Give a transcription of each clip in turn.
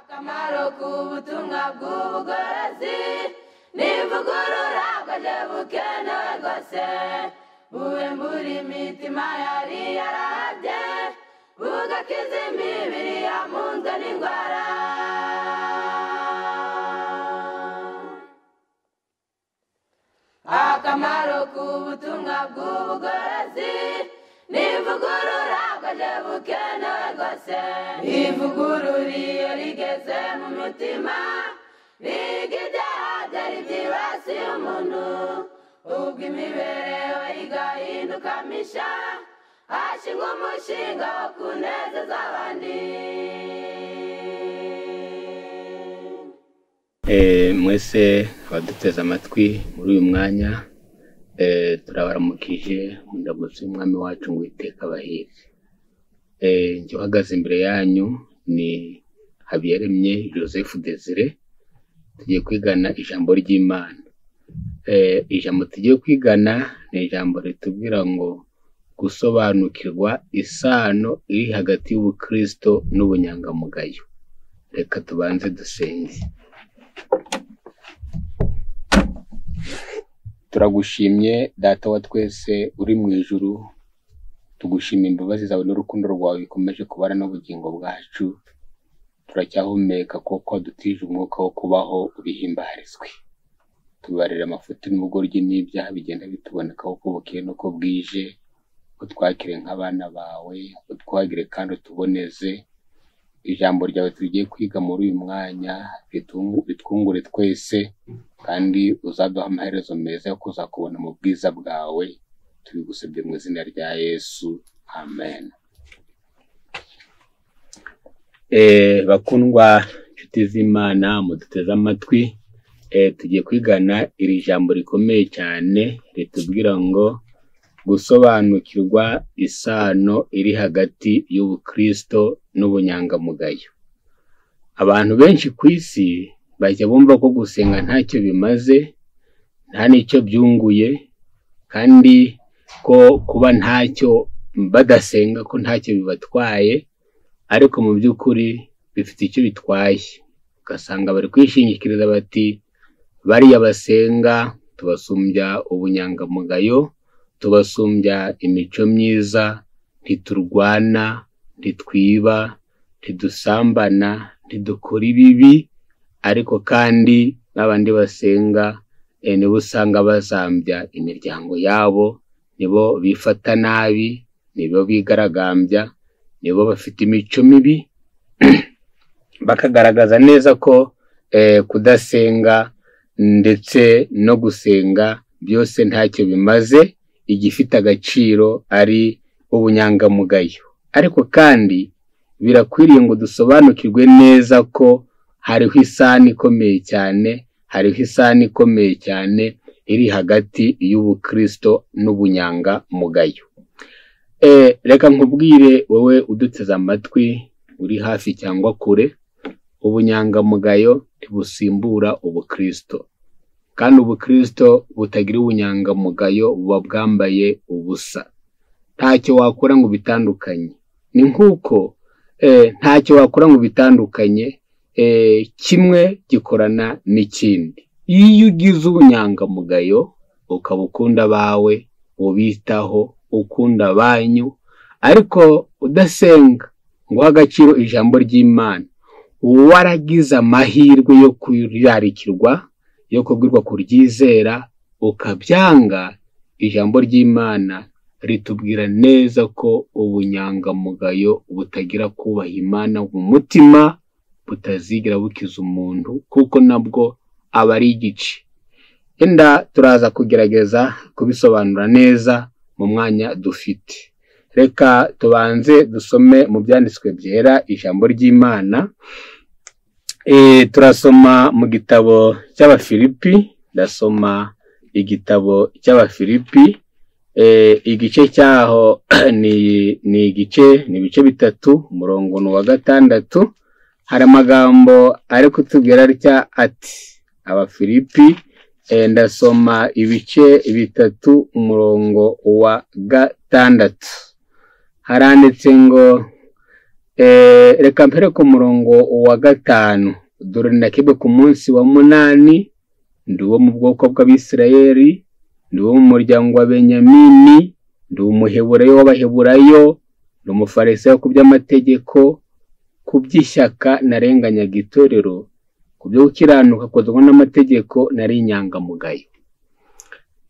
akamaro k'ubutumwa bw'ubugorozi n'ivugurura bwaje bukenewe rwose buwembura imitima yari yarabye bugakiza imibiri yamunzwe n'indwara. Akamaro k'ubutumwa bw'ubugorozi n'ivugurura bwaje bukenewe rwose ivugurura iyo rigeze mu mutima biga ibyaha byari byibasiye umuntu ubwo imibereho igahinduka misha hashingwa umushinga wo kunezeza abandi. Mwese abaduteze amatwi muri uyu mwanya turabaramukije mu ndamutso y'umwami wacu ngo Uwiteka abahire. Njye uhagaze imbere yanyu ni Habiyaremye Joseph Desire. Tugiye kwigana ijambo ry'Imana. Ijambo tugiye kwigana ni ijambo ritubwira ngo gusobanukirwa isano iri hagati y'ubukristo n'ubunyangamugayo. Reka tubanze dusenge. Turagushimye Data wa twese uri mu ijuru, tugushimira imbabazi zawe n'urukundo rwawe bikomeje kubana n'ubugingo bwacu. Turacyahumeka kuko dutije umwuka wo kubaho ubihimbarizwe. Tubarira amafuti n'ubugoryi n'ibyaha bigenda bituboneka uko bukeye nuko bwije, utwakire nk'abana bawe, utwagire kandi utuboneze. Ijambo ryawe tugiye kwiga muri uyu mwanya ritwungure twese kandi uzaduha amaherezo meza yo kuzakubona mu bwiza bwawe. Tubigusabye mu izina rya Yesu, amen. Bakundwa inshuti z'Imana muduteze amatwi, tugiye kwigana iri jambo rikomeye cyane ritubwira ngo gusobanukirwa isano iri hagati y'ubukristo n'ubunyangamugayo. Abantu benshi ku isi bajya bumva ko gusenga ntacyo bimaze, nta n'icyo byunguye, kandi ko kuba ntacyo badasenga ko ntacyo bibatwaye, ariko mu by'ukuri bifite icyo bitwaye. Ugasanga bari kwishingikiriza bati bariya basenga tubasumbya ubunyangamugayo, tubasumbya imico myiza, ntiturwana, ntitwiba, ntidusambana, ntidukora ibibi. Ariko kandi n'abandi basenga nibo usanga bazambya imiryango yabo, nibo bifata nabi, nibo bigaragambya, nibo bafite imico mibi. Bakagaragaza neza ko kudasenga ndetse no gusenga byose ntacyo bimaze, igifite agaciro ari ubunyangamugayo. Ariko kandi birakwiriye ngo dusobanukirwe neza ko hariho isano ikomeye cyane iri hagati y'ubukristo n'ubunyangamugayo. Reka nkubwire wowe uduteze amatwi uri hafi cyangwa kure, ubunyangamugayo ntibusimbura ubukristo, kandi ubukristo butagira ubunyangamugayo buba bwambaye ubusa. Ntacyo wakora ngo bitandukanye. Ni nk'uko ntacyo wakora ngo bitandukanye, kimwe gikorana n'ikindi. Iyo ugize ubunyangamugayo ukaba ukunda abawe, ubitaho, ukunda abanyu, ariko udasenga ngo uha agaciro ijambo ry'Imana, waragize amahirwe yo kurirarikirwa, yo kubwirwa kuryizera, ukabyanga. Ijambo ry'Imana ritubwira neza ko ubunyangamugayo butagira kubaha Imana mu mutima butazigira bukiza umuntu, kuko nabwo aba ari igice. Enda turaza kugerageza kubisobanura neza mu mwanya dufite. Reka tubanze dusome mu byanditswe byera ijambo ry'Imana. Turasoma mu gitabo cy'Abafilipi. Ndasoma igitabo cy'Abafilipi, igice cyaho ni ibice bitatu, umurongo wa 6. Hari amagambo ari kutubwira atya ati, Abafilipi, ndasoma ibice bitatu, umurongo wa 6. Haranditse ngo reka mpere ku murongo wa 5. Dore nakebwe ku munsi wa 8, ndi wo mu bwoko bw'Abisirayeli, ndi wo mu muryango wa Benyamini, ndi umuheburayo w'Abaheburayo, ndi umufarisayo ku by'amategeko, ku by'ishyaka narenganyaga itorero, ku byo gukiranuka kozwe n'amategeko nari inyangamugayo.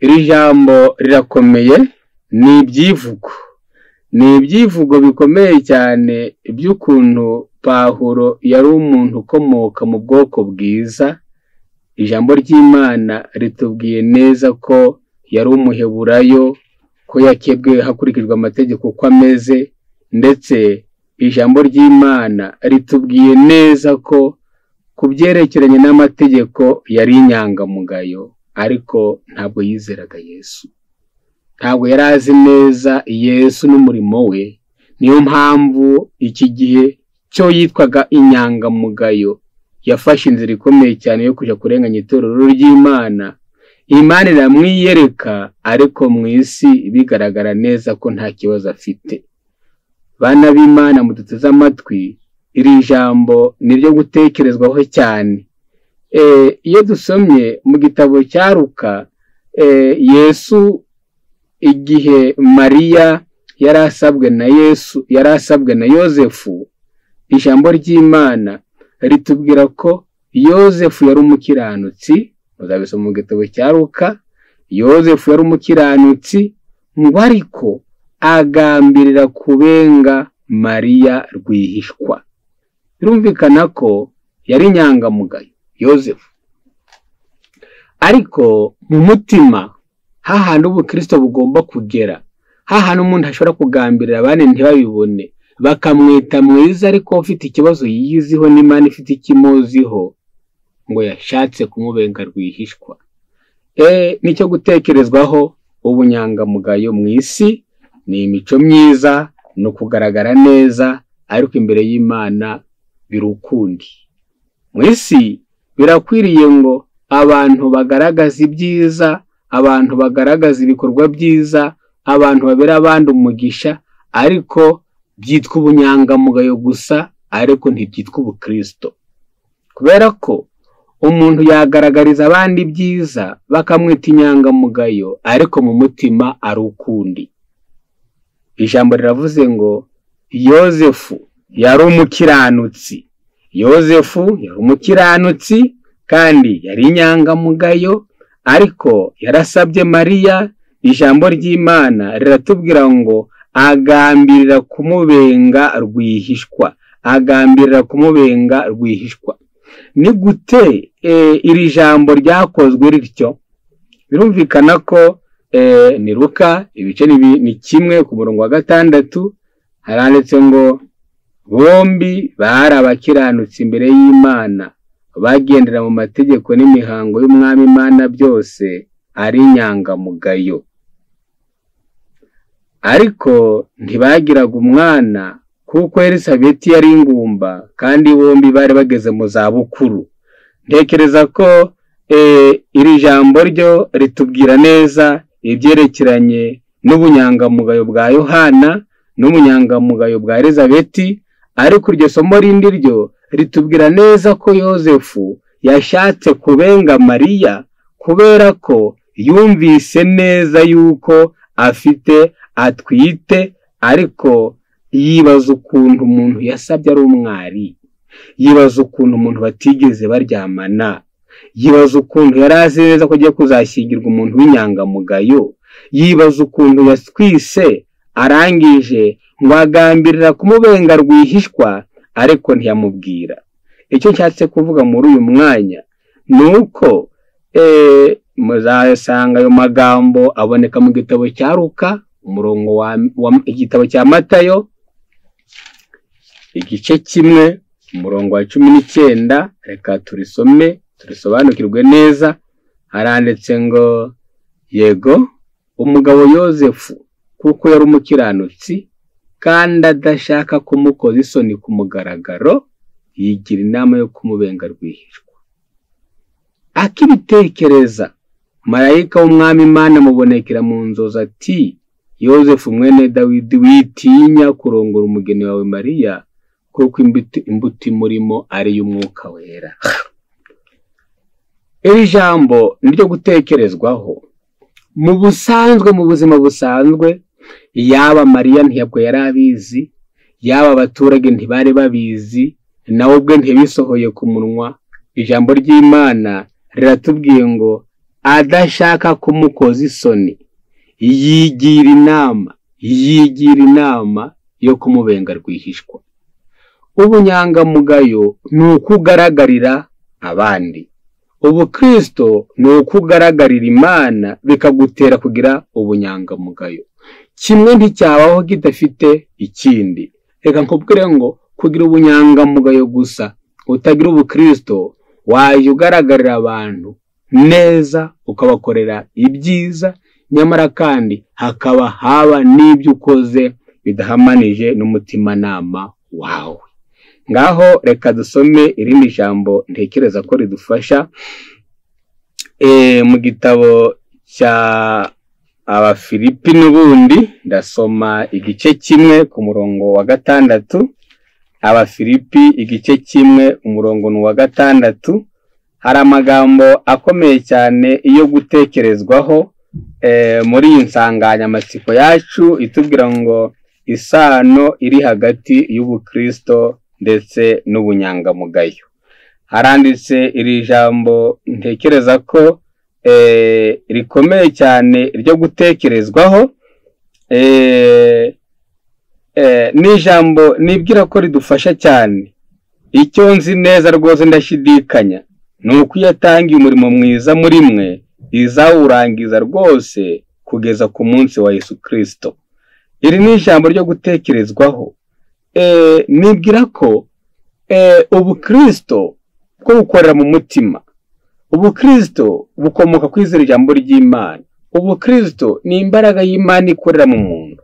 Iri jambo rirakomeye, ni ibyivugo bikomeye cyane by'ukuntu Pawulo yari umuntu ukomoka mu bwoko bwiza. Ijambo ry'Imana ritubwiye neza ko yari umuheburayo, ko yakebwe hakurikijwe amategeko uko ameze, ndetse ijambo ry'Imana ritubwiye neza ko ku byerekeranye n'amategeko yari inyangamugayo, ariko ntabwo yizeraga Yesu. Ntabwo yari azi neza Yesu n'umurimo we. Niyo mpamvu iki gihe cyo yitwaga inyangamugayo yafashe inzira ikomeye cyane yo kujya kurenganya itorero ry'Imana. Imana iramwiyereka, ariko mu isi bigaragara neza ko nta kibazo afite. Bana b'Imana muduteze amatwi, iri jambo ni ryo gutekerezwaho cyane. Iyo dusomye mu gitabo cya Luka, Yesu igihe Mariya yarasabwe na Yosefu, ijambo ry'Imana ritubwira ko Yosefu yari umukiranutsi. Muzabisoma mu gitabo cya Luka. Yosefu yari umukiranutsi, ngo ariko agambirira kubenga Mariya rwihishwa. Birumvikana ko yari inyangamugayo Yosefu, ariko mu mutima hahandi ubukristo bugomba kugera, hahandi umuntu ashobora kugambirira abandi ntibabibone, bakamwita mwiza ariko ufite ikibazo yiyiziho n'Imana ifite ikimuziho, ngo yashatse kumubenga rwihishwa. Nicyo gutekerezwaho. Ubunyangamugayo mu isi ni imico myiza, no kugaragara neza, ariko imbere y'Imana birukundi. Mu isi birakwiriye ngo abantu bagaragaza ibyiza, abantu bagaragaza ibikorwa byiza, abantu babera abandi umugisha, ariko byitwa ubunyangamugayo gusa, ariko ntibyitwa ubukristo. Kubera ko umuntu yagaragariza abandi ibyiza bakamwita inyangamugayo, ariko mu mutima ari ukundi. Ijambo riravuze ngo Yosefu yari umukiranutsi. Yosefu yari umukiranutsi kandi yari inyangamugayo, ariko yarasabye Mariya. Ijambo ry'Imana riratubwira ngo agambirira kumubenga rwihishwa. Ni gute iri jambo ryakozwe rityo? Birumvikana ko ni Luka ibice ni 1 ku murongo wa 6 haranditse ngo bombi bari abakiranutsi imbere y'Imana, bagendera mu mategeko n'imihango y'Umwami Imana, byose ari inyangamugayo. Ariko ntibagiraga umwana, kuko Elisabeti yari ingumba, kandi bombi bari bageze mu zabukuru. Ntekereza ko iri jambo ryo ritubwira neza ibyerekeranye n'ubunyangamugayo bwa Yohana n'ubunyangamugayo bwa Elisabeti, ariko iryo somo rindi ryo ritubwira neza ko Yosefu yashatse kubenga Mariya, kubera ko yumvise neza yuko atwite, ariko yibaza ukuntu umuntu yasabye ari umwari, yibaza ukuntu umuntu batigeze baryamana, yibaza ukuntu yari azi neza ko agiye kuzashyingirwa umuntu w'inyangamugayo, yibaza ukuntu yatwise arangije ngo agambirira kumubenga rwihishwa, ariko ntiyamubwira. Icyo nshatse kuvuga muri uyu mwanya ni uko muzasanga ayo magambo aboneka mu gitabo cya Luka, umurongo wa igitabo cya Matayo igice 1 umurongo wa 19. Reka turisome turisobanukirwe neza. Haranditse ngo yego umugabo Yosefu, kuko yari umukiranutsi kandi adashaka kumukoza isoni ku mugaragaro, yigira inama yo kumubenga rwihishwa. Akibitekereza, marayika w'Umwami Imana mubonekera mu nzozi ati, Yosefu mwene Dawidi, witinya kurongora umugeni wawe Mariya, kuko imbuto imurimo ari iy'Umwuka Wera. Iri jambo niryo gutekerezwaho mu busanzwe, mu buzima busanzwe. Yaba Mariya ntabwo yari abizi, yaba abaturage ntibari babizi, nawe ubwe ntibisohoye ku munwa. Ijambo ry'Imana riratubwiye ngo adashaka kumukoza isoni yigira inama yo kumubenga rwihishwa. Ubunyangamugayo ni ukugaragarira abandi, ubukristo ni ukugaragarira Imana bikagutera kugira ubunyangamugayo. Kimwe nticyabaho kidafite ikindi. Reka nkubwire ngo kugira ubunyangamugayo gusa utagira ubukristo, waje ugaragarira abantu neza ukabakorera ibyiza, nyamara kandi hakaba haba n'ibyo ukoze bidahamanije n'umutimanama wawe. Ngaho reka dusome irindi jambo ntekereza ko ridufasha mu gitabo cya Abafilipi. N'ubundi ndasoma igice kimwe ku murongo wa 6. Abafilipi igice kimwe umurongo wa 6. Hari amagambo akomeye cyane iyo gutekerezwaho muri iyi nsanganyamatsiko yacu itubwira ngo isano iri hagati y'ubukristo ndetse n'ubunyangamugayo. Haranditse iri jambo ntekereza ko rikomeye cyane ryo gutekerezwaho. Ni ijambo nibwira ko ridufasha cyane. Icyo nzi neza rwose ndashidikanya ni uko yatangiye umurimo mwiza muri mwe izawurangiza rwose kugeza ku munsi wa Yesu Kristo. Iri ni ijambo ryo gutekerezwaho. Nibwira ko ubukristo bwo gukorera mu mutima, ubukristo bukomoka kwizera ijambo ry'Imana. Ubukristo ni imbaraga y'Imana ikorera mu muntu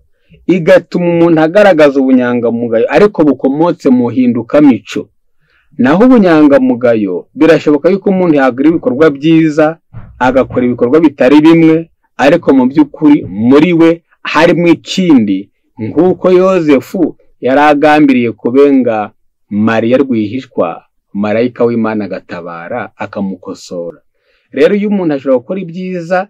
igatuma umuntu agaragaza ubunyangamugayo, ariko bukomotse mu hindukamico. Naho ubunyangamugayo birashoboka yuko umuntu yagira ibikorwa byiza agakora ibikorwa bitari bimwe, ariko mu by'ukuri muri we harimo ikindi, nk'uko Yozefu yari agambiriye kubenga Mariya rwihishwa, marayika w'Imana agatabara akamukosora. Rero iyo umuntu ashobora gukora ibyiza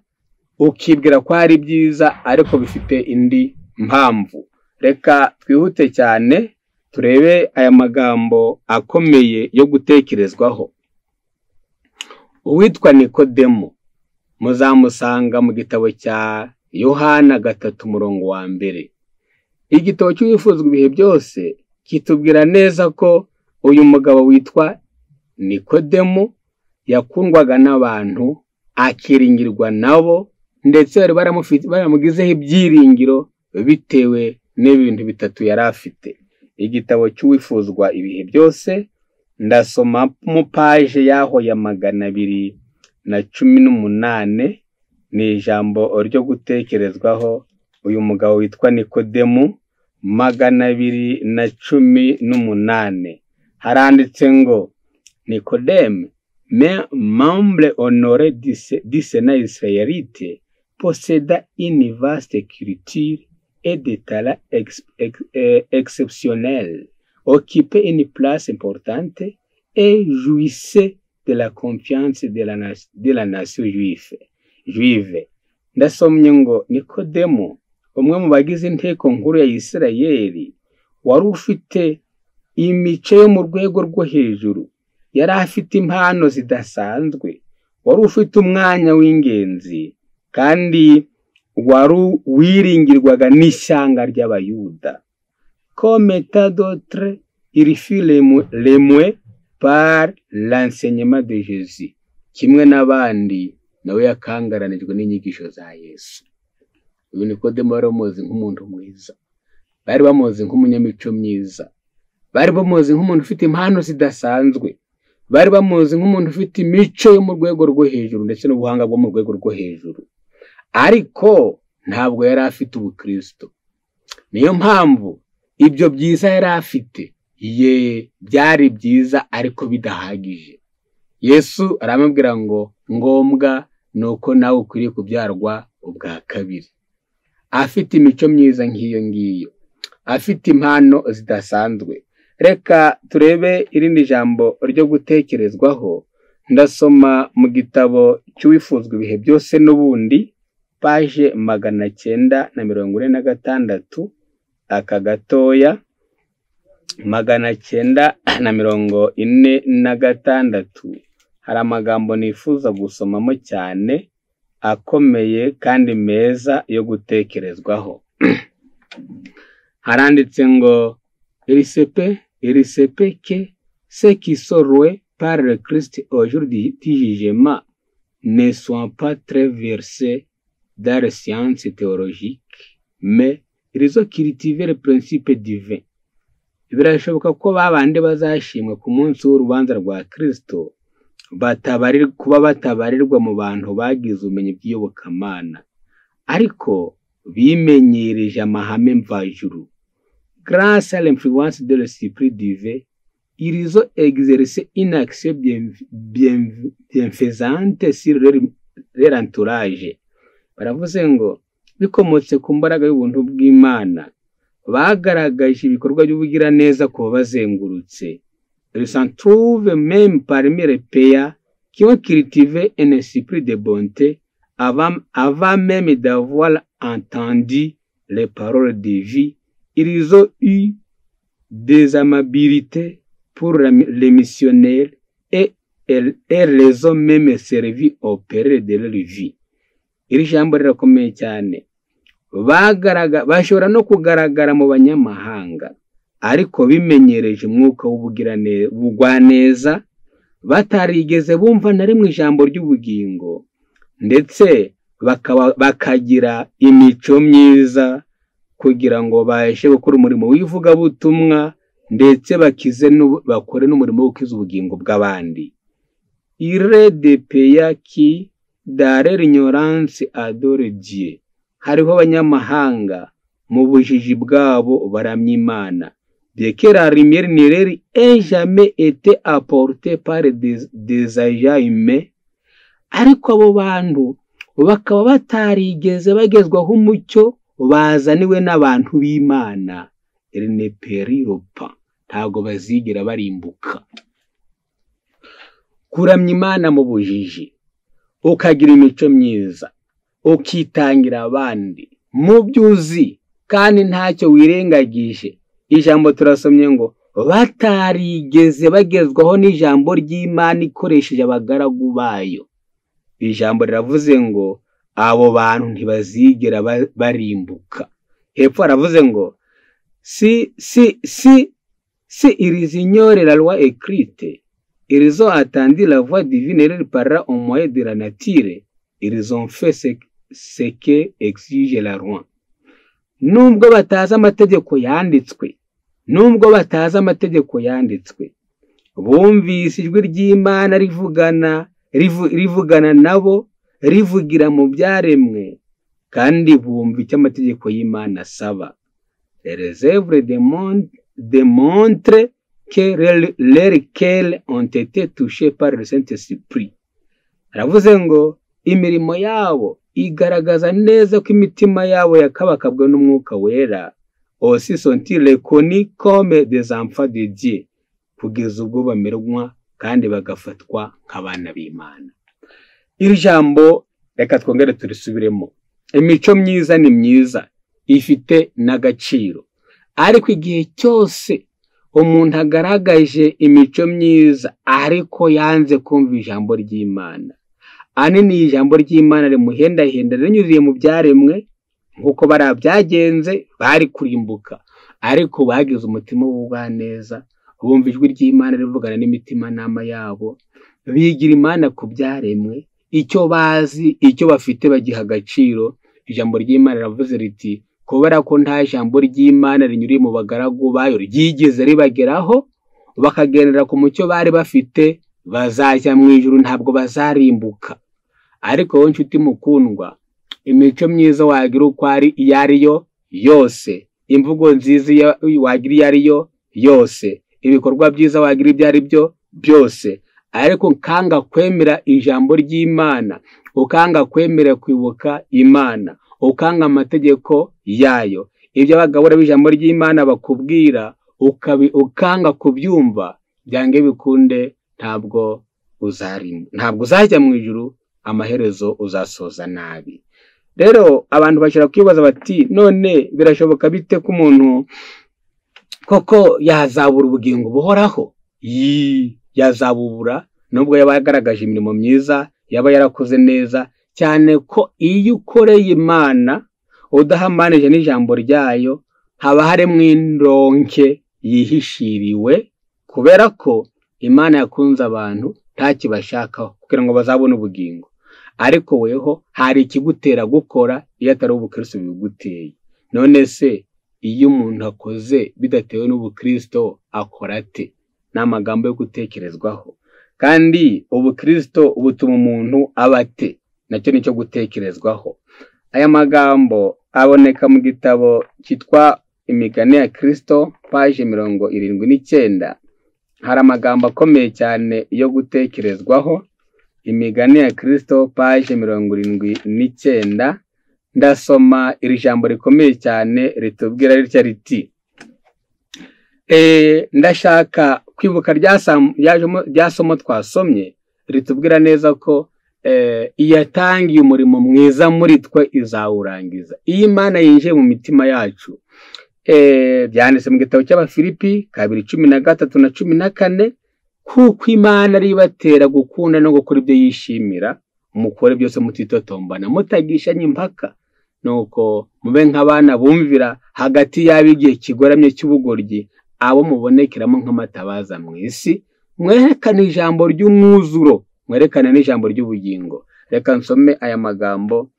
ukibwira ko ari byiza, ariko bifite indi mpamvu. Reka twihute cyane turebe aya magambo akomeye yo gutekerezwaho. Uwitwa Nikodemo muzamusanga mu gitabo cya Yohana 3:1. Igitabo cy'Uwifuzwa ibihe byose kitubwira neza ko uyu mugabo witwa Nikodemo yakundwaga n'abantu, akiringirwa nabo, ndetse bari baramugizeho ibyiringiro bitewe n'ibintu bitatu yari afite. Igitabo cy'Uwifuzwa ibihe byose ndasoma mu page yaho ya 218. Ni ijambo ryo gutekerezwaho. Uyu mugabo witwa Nikodemo 218. Haranditse ngo Nikodeme, membre honoré du Sénat israélite, posséda une vaste culture et des talents exceptionnels, occupait une place importante et jouissait de la confiance de la nation juive. Ndasomye ngo Nikodemo, umwe mu bagize inteko nkuru ya Isirayeli, wari ufite imico yo mu rwego rwo hejuru, yari afite impano zidasanzwe, wari ufite umwanya w'ingenzi, kandi wari wiringirwaga n'ishyanga ry'Abayuda. Comme tant d'autres, il fut lemoué par l'enseignement de Jésus. Kimwe n'abandi nawe yakangaranijwe n'inyigisho za Yesu. Uyu Nikodemo bari bamuzi nk'umuntu mwiza, bari bamuzi nk'umunyamico myiza, bari bamuzi nk'umuntu ufite impano zidasanzwe, bari bamuzi nk'umuntu ufite imico yo mu rwego rwo hejuru ndetse n'ubuhanga bwo mu rwego rwo hejuru, ariko ntabwo yari afite ubukristo. Niyo mpamvu ibyo byiza yari afite byari byiza ariko bidahagije. Yesu aramubwira ngo ngombwa nuko nawe ukwiriye kubyarwa ubwa kabiri. Afite imico myiza nk'iyo ngiyo, afite impano zidasanzwe, Reka turebe irindi jambo ryo gutekerezwaho. Ndasoma mu gitabo cy'uwifuzwa ibihe byose n'ubundi, paje 946, aka gatoya 946. Hari amagambo nifuza gusomamo cyane akomeye kandi meza yo gutekerezwaho. Haranditse ngo il se peut que ceux qui sont roués par le Christ aujourd'hui du jugement ne sont pas très versés dans les sciences théologiques, mais ils ont cultivé le principe divin. Birashoboka ko babandi bazashimwe ku munsi w'urubanza rwa Kristo kuba batabarirwa mu bantu bagize ubumenyi bw'iyobokamana, ariko bimenyereje amahame mvajuru. Grâce à l'influence de l'esprit divin, ils ont exercé une action bienfaisante sur leur entourage. Baravuze ngo bikomotse ku mbaraga y'ubuntu bw'Imana, bagaragaje ibikorwa by'ubugiraneza ku babazengurutse. Ils s'en trouvent même parmi les païens qui ont cultivé un esprit de bonté avant même d'avoir entendu les paroles de vie. Ils ont eu des amabilités pour les missionnaires et les ont même servi au péril de leur vie. Iri jambo rirakomeye cyane. Bashobora no kugaragara mu banyamahanga, ariko bimenyereje umwuka w'ubugwaneza, batarigeze bumva na rimwe ijambo ry'ubugingo, ndetse bakagira imico myiza kugira ngo babashe gukora umurimo w'ivugabutumwa, ndetse bakore n'umurimo wo gukiza ubugingo bw'abandi. Il est des pays qui dans leur ignorance adorent Dieu. Hariho abanyamahanga mu bujiji bwabo baramya Imana. Bien que la lumière ne leur ait jamais été apportée par des agents humains, ariko abo bantu bakaba batarigeze bagezwaho umucyo bazaniwe n'abantu b'Imana. Ils ne périront pas, ntago bazigera barimbuka. Kuramya Imana mu bujiji, ukagira imico myiza, ukitangira abandi mu byuzi kandi ntacyo wirengagije. Ijambo turasomye ngo batarigeze bagezwaho n'ijambo ry'Imana ikoresheje abagaragu bayo. Ijambo riravuze ngo abo bantu ntibazigera barimbuka. Hepfo aravuze ngo si ils ignorent la loi écrite, ils ont attendu la voix divine leur parla au moyen de la nature, ils ont fait ce que exige la loi. Nubwo batazi amategeko yanditswe, bumvise ijwi ry'Imana rivugana nabo, rivugira mu byaremwe, kandi bumva icyo amategeko y'Imana asaba. Les œuvres démontrent que leurs cœurs ont été touchés par le Saint-Esprit. Aravuze ngo imirimo yabo igaragaza neza ko imitima yabo yakabakabwe n'umwuka wera. Aussi sont-ils reconnus comme des enfants de Dieu, kugeza ubwo bamerwa kandi bagafatwa nk'abana b'Imana. Iri jambo reka twongere turisubiremo. Imico myiza ni myiza, ifite n'agaciro, ariko igihe cyose umuntu agaragaje imico myiza ariko yanze kumva ijambo ry'Imana, anini ijambo ry'Imana rimuhendahenda rinyuriye mu byaremwe, nkuko barabyagenze bari kurimbuka, ariko bagize umutima w'ubwaneza, bumva ijwi ry'Imana rivugana n'imitima nama yabo, bigira Imana ku byaremwe, icyo bazi, icyo bafite bagiha agaciro. Ijambo ry'Imana riravuze riti kubera ko nta jambo ry'Imana rinyuriye mu bagaragu bayo ryigeze ribageraho, bakagendera ku mucyo bari bafite, bazajya mu ijuru, ntabwo bazarimbuka. Ariko wowe nshuti mukundwa, imico myiza wagira uko ari iyo ariyo yose, imvugo nziza wagira iyo ariyo yose, ibikorwa byiza wagira ibyo ari byo byose, ariko ukanga kwemera ijambo ry'Imana, ukanga kwemera kwibuka Imana, ukanga amategeko yayo, ibyo abagabura b'ijambo ry'Imana bakubwira ukanga kubyumva, byange bikunde ntabwo uzajya mu ijuru, amaherezo uzasoza nabi. Rero abantu bashobora kwibaza bati none birashoboka bite ko umuntu koko yazabura ubugingo buhoraho? Yazabubura nubwo yaba yagaragaje imirimo myiza, yaba yarakoze neza, cyane ko iyo ukoreye Imana udahamanije n'ijambo ryayo, haba harimo indonke yihishiriwe, kubera ko Imana yakunze abantu ntakibashakaho kugira ngo bazabone ubugingo. Ariko weho hari ikigutera gukora iyo atari ubukristo biguteye. None se iyo umuntu akoze bidatewe n'ubukristo akora ate? Ni amagambo yo gutekerezwaho. Kandi ubukristo butuma umuntu aba ate? Nacyo nicyo gutekerezwaho. Aya magambo aboneka mu gitabo cyitwa Imigani ya Kristo, page 79. Hari amagambo akomeye cyane yo gutekerezwaho. Imigani ya Kristo, page 79. Ndasoma iri jambo rikomeye cyane ritubwira ritya riti, ndashaka kwibuka rya somo twasomye ritubwira neza ko iyatangiye umurimo mwiza muri twe izawurangiza. Iyo Imana yinjiye mu mitima yacu, byanditse mu gitabo cy'Abafilipi 2:13 na 14, kuko Imana ari ibatera gukunda no gukora ibyo yishimira, mukore byose mutitotombana, mutagishanya impaka, nuko mube nk'abana bumvira hagati y'abigihe kigoramye cy'ubugoryi, abo mubonekeramo nk'amatabaza mu isi, mwerekane ijambo ry'umwuzuro, mwerekane n'ijambo ry'ubugingo. Reka nsome aya magambo,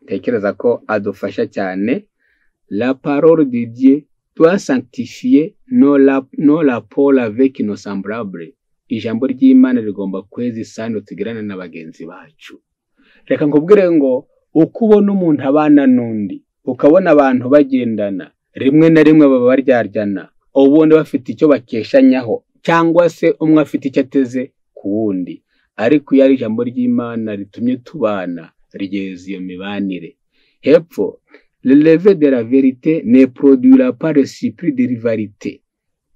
tekereza ko adufasha cyane. La parole de Dieu doit sanctifier nos rapports avec nos semblables. Ijambo ry'Imana rigomba kweza isano tugirana na bagenzi bacu. Reka nkubwire ngo uko ubona umuntu abana n'undi, ukabona abantu bagendana, rimwe na rimwe baba baryaryana, ubundi bafite icyo bakeshanyaho, cyangwa se umwe afite icyo ateze ku wundi. Ariko iyo ari ijambo ry'Imana ritumye tubana, rigeza iyo mibanire. Hepfo, le lever de la vérité ne produira pas l'esprit de rivalité.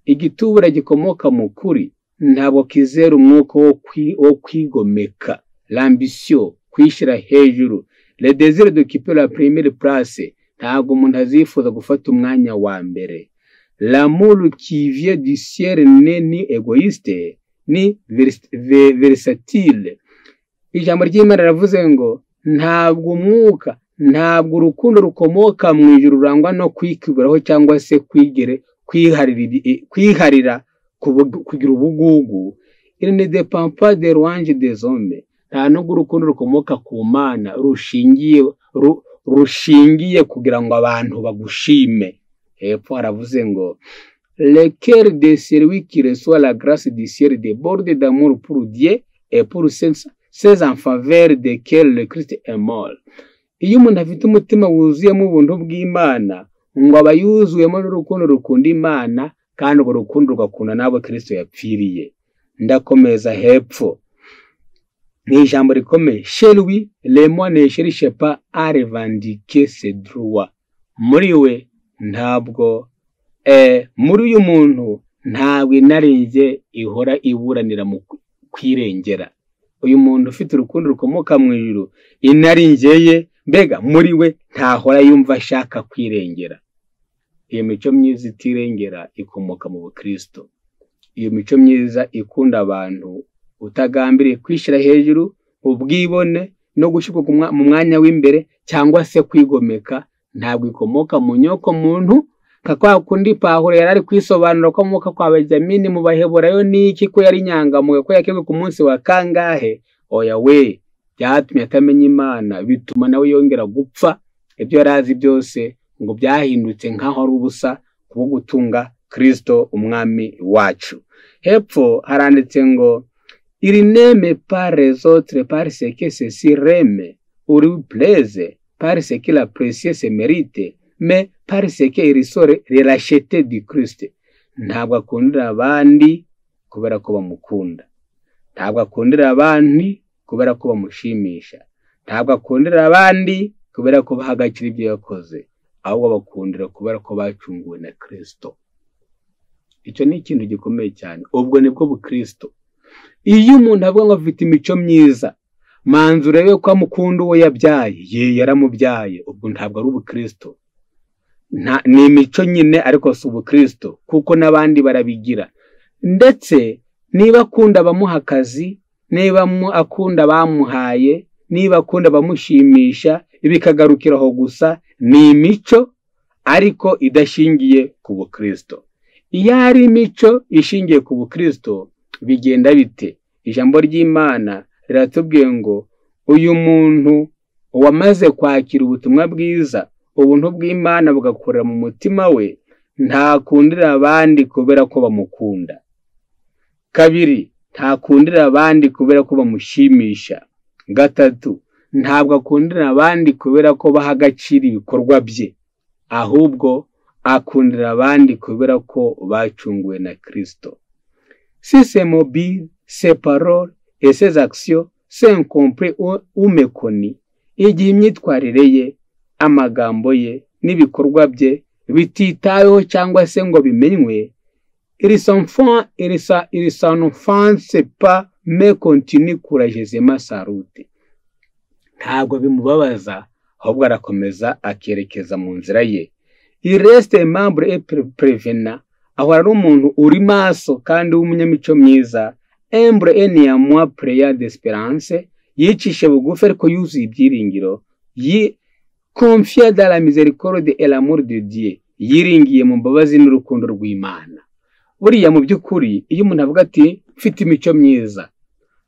Igitubura gikomoka mu kuri ntabwo kizera umwuka wo kwigomeka, l'ambition, kwishyira hejuru, le désir d'occuper la première place, ntabwo umuntu azifuza gufata umwanya wa mbere. L'amour qui vient du ciel n'est ni égoïste ni versatile. Ijambo ry'Imana ravuze ngo ntabwo urukundo rukomoka mu ijuru rurangwa no kwikiburaho cyangwa se kwiharira kugira ubugugu. Il ne dépend pas des louanges des hommes. Nta nubwo urukundo rukomoka ku Mana rushingiye kugira ngo abantu bagushime. Hepfo haravuze ngo le cœur de celui qui reçoit la grâce du ciel déborde d'amour pour Dieu et pour ses en faveur desquels le Christ est mort. Iyo umuntu afite umutima wuzuyemo ubuntu bw'Imana, ngo aba yuzuyemo n'urukundo rukunda Imana, kandi urwo rukundo rugakunda n'abo Kristo yapfiriye. Ndakomeza hepfo, ni ijambo rikomeye. Chez lui, les mois ne cherchent pas à revendiquer ses droits. Muri we ntabwo muri uyu muntu ntabwo inarinze ihora iburanira mu kwirengera. Uyu muntu ufite urukundo rukomoka mu ijuru, inaringeye, mbega muri we ntahora yumva ashaka kwirengera. Iyo mico myiza itirengera ikomoka mu Bukristo. Iyo mico myiza ikunda abantu, utagambiriye kwishyira hejuru, ubwibone no gushyirwa mu mwanya w'imbere cyangwa se kwigomeka, ntabwo ikomoka mu nyoko muntu. Kwa kundi Pawulo yarari kwisobanura ko muka kwa Benjamini mu Baheburayo n'iki ko yari nyangamuye, ko yakebwe ku munsi wa kangahe. Oya we, byatumye atamenya Imana, bituma nawe yongera gupfa. Ibyo yarazi byose ngo byahindutse nkaho ari ubusa kubwo gutunga Kristo umwami wacu. Hepfo haranditse ngo il n'aime pas les autres parce que ceux-ci l'aiment ou lui plaisent, parce qu'il apprécie ses mérites, mais parce qu'il sont rachetés du Christ. Ntabwo akundira abandi kubera ko bamukunda, ntabwo akundira abandi kubera ko bamushimisha, ntabwo akundira abandi kubera ko bahagakira ibyo yakoze, ahubwo bakundira kubera ko bacunguwe na Kristo. icyo ni ikintu gikomeye cyane. Ubwo nibwo bukristo. Iyo umuntu avuga ngo afite imico myiza, manza urebe ko amukunda uwo yabyaye, yaramubyaye, ubwo ntabwo ari ubukristo. Ni imico nyine ariko si ubukristo, kuko n'abandi barabigira. Ndetse niba akunda abamuha akazi, niba akunda abamuhaye, niba akunda abamushimisha, bikagarukiraho gusa, ni imico ariko idashingiye ku bukristo. Iyo ari imico ishingiye ku bukristo, bigenda bite? Ijambo ry'Imana riratubwiye ngo uyu muntu wamaze kwakira ubutumwa bwiza, ubuntu bw'Imana bugakorera mu mutima we, ntakundira abandi kubera ko bamukunda. Kabiri, ntakundira abandi kubera ko bamushimisha. Gatatu, ntabwo akundira abandi kubera ko baha agaciro ibikorwa bye, ahubwo akundira abandi kubera ko bacunguwe na Kristo. Si ses mobiles, ses paroles et ses actions sont incompris ou méconnus, igihe imyitwarire ye, amagambo ye n'ibikorwa bye bititayeho cyangwa se ngo bimenywe, il s'enfonce pas mais continue courageusement sa route. Ntabwo bimubabaza, ahubwo arakomeza akerekeza mu nzira ye. Il reste membre et prévenant, ahora ari umuntu uri maso kandi w'umunyamico myiza, humble et néanmoins plein d'espérance, yicishe bugufi ariko yuzuye ibyiringiro, confia dans la miséricorde et l'amour de Dieu, yiringiye mu mbabazi n'urukundo rw'Imana. Buriya mu by'ukuri iyo umuntu avuga ati mfite imico myiza,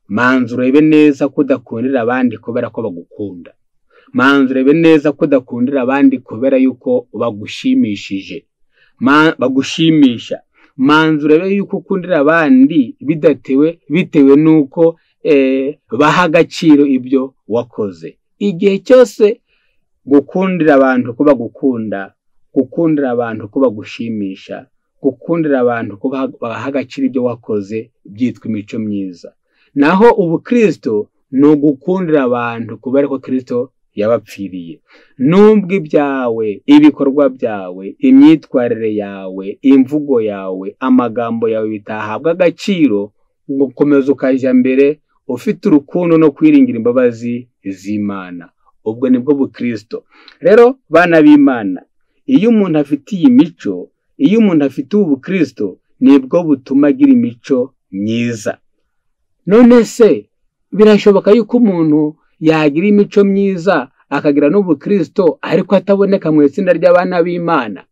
manza urebe neza ko udakundira abandi kubera ko bagukunda. Manza urebe neza ko udakundira abandi kubera yuko bagushimisha. Manza urebe yuko ukundira abandi bitewe nuko baha agaciro ibyo wakoze. Igihe cyose gukundira abantu ko bagukunda, gukundira abantu ko bagushimisha, gukundira abantu ko baha agaciro ibyo wakoze, byitwa imico myiza. Naho ubukristo ni ugukundira abantu kubera ko Kristo yabapfiriye. Nubwo ibyawe, ibikorwa byawe, imyitwarire yawe, imvugo yawe, amagambo yawe bitahabwa agaciro, ukomeza ukajya mbere ufite urukundo no kwiringira imbabazi z'Imana. Ubwo nibwo bukristo. Rero bana b'Imana, iyo umuntu afite iyi mico, iyo umuntu afite ubukristo, nibwo butuma agira imico myiza. None se birashoboka yuko umuntu yagira imico myiza akagira n'ubukristo ariko ataboneka mu itsinda ry'abana b'Imana?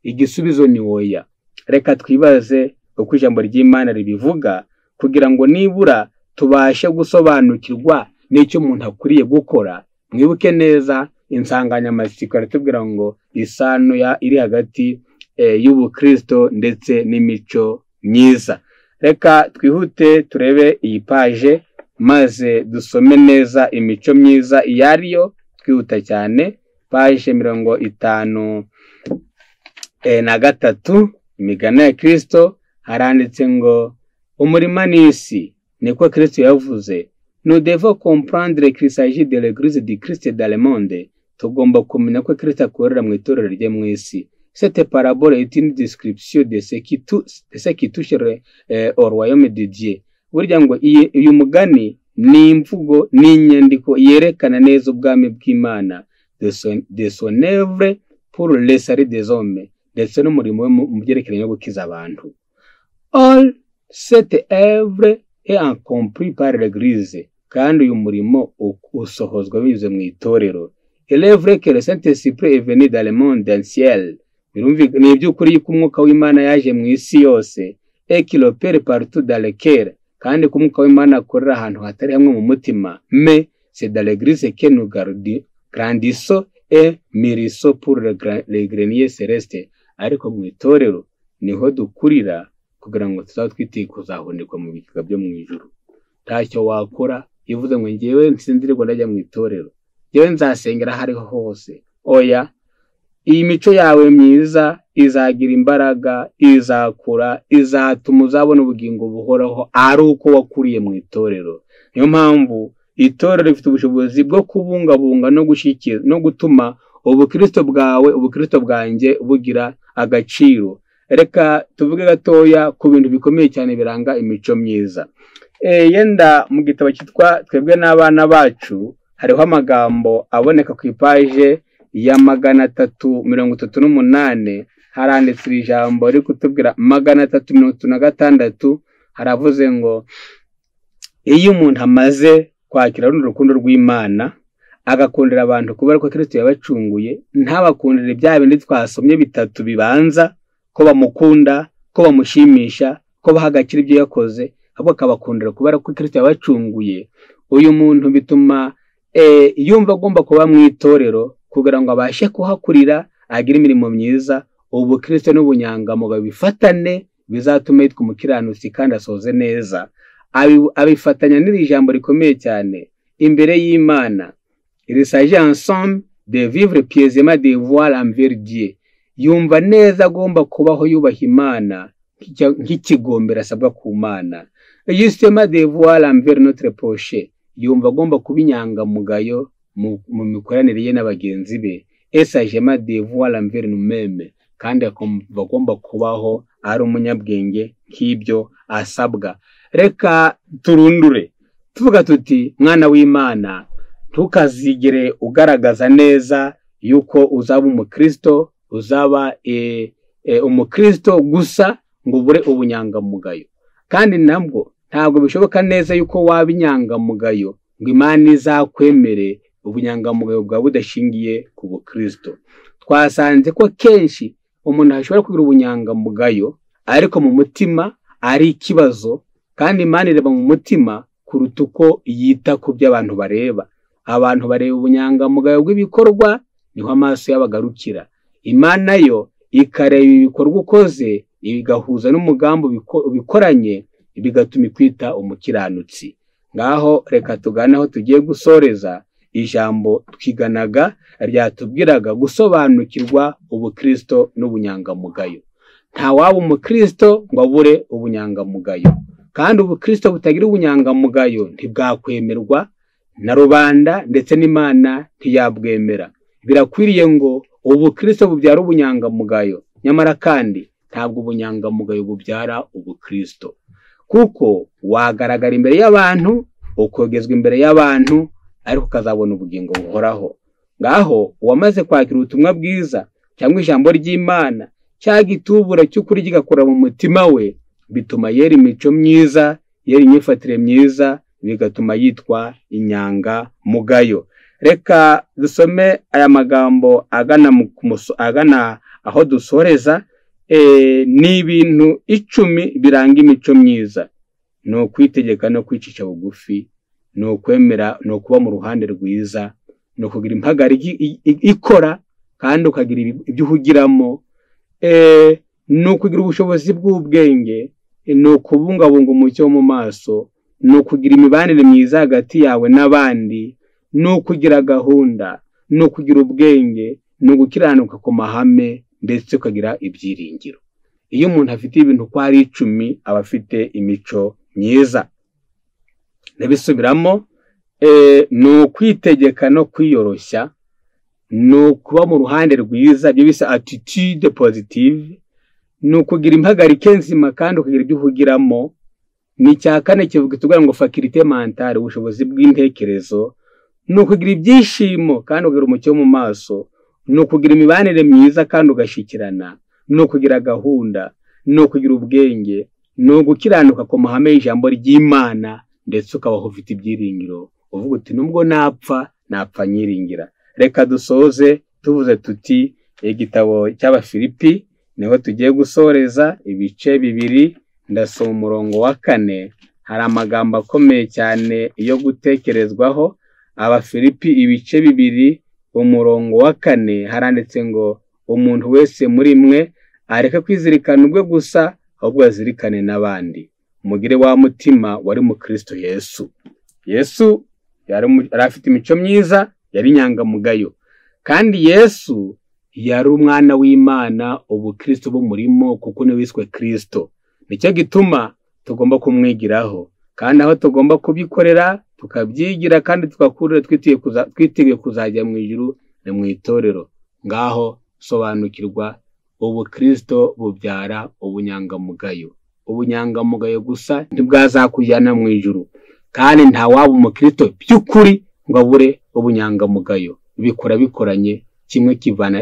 Igisubizo ni oya. Reka twibaze uko ijambo ry'Imana ribivuga, kugira ngo nibura tubashe gusobanukirwa n'icyo umuntu akwiriye gukora. Mwibuke neza insanganyamatsiko iratubwira ngo isano iri hagati y'ubukristo ndetse n'imico myiza. Reka twihute turebe iyi paje maze dusome neza imico myiza iyo ariyo, twihuta cyane. Paje 53, imigano ya Kristo, haranditse ngo umurima n'isi, niko Kristo yavuze. Nous devons comprendre qu'il s'agit de l'église du Christ dans le monde. Tugomba kumenya ko Kristo akorera mu itorero rye mu isi. Cette parabole est une description de ce qui touche au royaume de Dieu. Burya ngo uyu mugani ni imvugo, ni inyandiko yerekana neza ubwami bw'Imana, de son œuvre pour le salut des hommes, ndetse n'umurimo we mu byerekeranye no gukiza abantu. All cette œuvre est accomplie par l'église, kandi uyu murimo usohozwa binyuze mu itorero. Il est vrai que le Saint-Esprit est venu dans le monde entier. Ni iby'ukuri yuko umwuka w'Imana yaje mu isi yose, et qu'il opère partout dans le cœur, kandi ko umwuka w'Imana akorera ahantu hatari hamwe mu mutima. Mais c'est dans l'église que nous grandissons et mûrissons pour le grenier céleste. Ariko mu itorero niho dukurira kugira ngo tuzatwite kuzahunikwa mu bigega byo mu ijuru. Ntacyo wakora ivuze ngo ngewe nsindirirwa ndajya mu itorero, ngewe nzasengera hariho hose. Oya, iyi mico yawe myiza izagira imbaraga, izakura, izatuma uzabona ubugingo buhoraho ari uko wakuriye mu itorero. Niyo mpamvu itorero rifite ubushobozi bwo kubungabunga no gutuma ubukristo bwawe, ubukristo bwanjye bugira agaciro. reka tuvuge gatoya ku bintu bikomeye cyane biranga imico myiza. Yenda mu gitabo cyitwa Twebwe n'Abana Bacu hariho amagambo aboneka ku ipaje ya 338, haranditse iri jambo riri kutubwira 336, haravuze ngo iyo umuntu amaze kwakira runo rukundo rw'Imana agakundira abantu kubera ko Kristo yabacunguye, ntabakundire bya bindi twasomye bitatu bibanza, ko bamukunda, ko bamushimisha, ko bahagakira ibyo yakoze, ahubwo akabakundira kubera ko Kristo yabacunguye. Uyu muntu bituma yumva agomba kuba mu itorero kugira ngo abashe kuhakurira, agire imirimo myiza, ubu Kristo n'ubunyangamugayo bifatane, bizatuma yitwa umukiranutsi kandi asoze neza. Abifatanya n'iri jambo rikomeye cyane imbere y'Imana. Il s'agit ensemble de vivre pieusement de voir envers Dieu. Yumva neza agomba kubaho yubaha Imana nk'ikigombera asabwa ku Mana. Justement de voir envers notre prochain. Yumva agomba kuba inyangamugayo mu mikoranire ye n'abagenzi be. Et sagement de voir envers nous-mêmes. Kandi agomba kubaho ari umunyabwenge nk'ibyo asabwa. Reka turundure tuvuga tuti, mwana w'Imana, ntukazigere ugaragaza neza yuko uzaba umukristo, uzaba umukristo gusa ngo ubure ubunyangamugayo. Kandi nabwo ntabwo bishoboka neza yuko waba inyangamugayo ngo Imana izakwemere ubunyangamugayo bwawe budashingiye ku bukristo. Twasanze ko kenshi umuntu ashobora kugira ubunyangamugayo ariko mu mutima ari ikibazo, kandi Imana ireba mu mutima kuruta uko yita ku byo abantu bareba. Abantu bareba ubunyangamugayo bw'ibikorwa, niho amaso y'abagarukira. Imana yo ikareba ibikorwa ukoze, igahuza n'umugambi ubikoranye, bigatuma ikwita umukiranutsi. Ngaho reka tugane aho tugiye gusoreza. Ijambo twiganaga ryatubwiraga gusobanukirwa ubukristo n'ubunyangamugayo. Nta waba umukristo ngo abure ubunyangamugayo, kandi ubukristo butagira ubunyangamugayo ntibwakwemerwa na rubanda, ndetse n'Imana ntiyabwemera. Birakwiriye ngo ubukristo bubyara ubunyangamugayo, nyamara kandi ntabwo ubunyangamugayo bubyara ubukristo, kuko wagaragara imbere y'abantu, ukogezwa imbere y'abantu, ariko ukazabona ubugingo buhoraho. Ngaho uwamaze kwakira ubutumwa bwiza cyangwa ijambo ry'Imana, cya gitubura cy'ukuri kigakora mu mutima we, bituma yera imico myiza, yera imyifatire myiza, bigatuma yitwa inyangamugayo. Reka dusome aya magambo agana aho dusoreza. Ni ibintu 10 biranga imico myiza. Ni ukwitegeka no kwicisha bugufi, ni ukwemera, ni ukuba mu ruhande rwiza, ni ukugira impagarike ikora kandi ukagira ibyo uhugiramo, ni ukugira ubushobozi bw'ubwenge, ni ukubungabunga umucyo wo mu maso, ni ukugira imibanire myiza hagati yawe n'abandi, ni ukugira gahunda, ni ukugira ubwenge, ni ugukiranuka ku mahame, ndetse ukagira ibyiringiro. Iyo umuntu afite ibintu uko ari 10 aba afite imico myiza. Nabisubiramo, ni ukwitegeka no kwiyoroshya, ni ukuba mu ruhande rwiza, ibyo bisa attitude positive, ni ukugira impagarike nzima kandi ukagira ibyo uhugiramo. Ni icya 4 kivuga tuvuga ngo faculté mentale, ubushobozi bw'intekerezo, ni ukugira ibyishimo kandi ukagira umucyo mu maso, ni ukugira imibanire myiza kandi ugashikirana, ni ukugira gahunda, ni ukugira ubwenge, ni ugukiranuka ku mahame y'ijambo ry'Imana, ndetse ukabaho ufite ibyiringiro, uvuga uti nubwo napfa nyiringira. Reka dusoze tuvuze tuti, igitabo cy'Abafilipi niho tugiye gusoreza ibice 2. Ndasoma umurongo wa 4. Hari amagambo akomeye cyane yo gutekerezwaho. Abafilipi ibice 2 umurongo wa 4 haranditse ngo, umuntu wese muri mwe areke kwizirikana ubwe gusa, ahubwo azirikane n'abandi. Mugire wa mutima wari mu Kristo Yesu. Yesu yari afite imico myiza, yari inyangamugayo, kandi Yesu yari umwana w'Imana, ubukristo bumurimo kuko ni wiswe Kristo. Nicyo gituma tugomba kumwigiraho, kandi aho tugomba kubikorera tukabyigira, kandi tugakurira twiteguye kuzajya mu ijuru no mu itorero. Ngaho sobanukirwa ubukristo bubyara ubunyangamugayo. Ubunyangamugayo gusa ntibwazakujyana mu ijuru, kandi nta waba umukristo by'ukuri ngo abure ubunyangamugayo. Bikora bikoranye, kimwe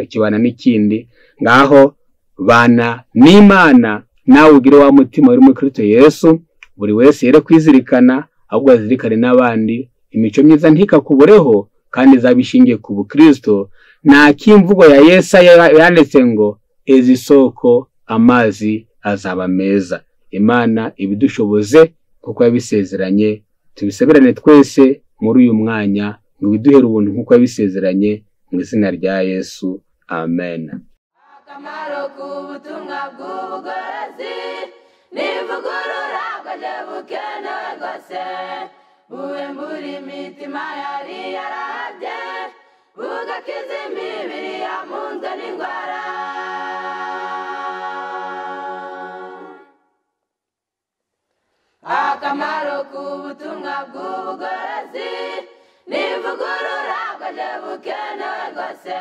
kibana n'ikindi. Ngaho bana n'Imana, nawe ugire wa mutima uri muri Kristo Yesu. Buri wese yere kwizirikana, ahubwo azirikane n'abandi. Imico myiza ntikakubureho, kandi izabishingiye ku bukristo. Nta kimvugo ya Yesaya yanditse ngo ezi isoko amazi azaba meza. Imana ibidushoboze kuko yabisezeranye. Tubiseberane twese muri uyu mwanya ngo biduhere ubuntu kuko yabisezeranye, mu izina rya Yesu, amen. Akamaro k'ubutumwa bw'ubugorozi n'ivugurura bwaje bukenewe rwose, buwembura imitima yari yarabye, bugakiza imibiri yamunzwe n'indwara. Akamaro k'ubutumwa bw'ubugorozi n'ivugurura bwaje bukenewe rwose,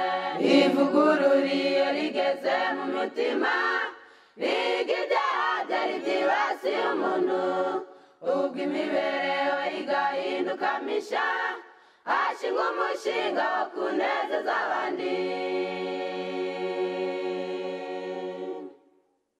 ivugurura iyo rigeze mu mutima, riga ibyaha byari byibasiye umuntu, ubwo imibereho igahinduka misha, hashingwa umushinga wo kunezeza abandi.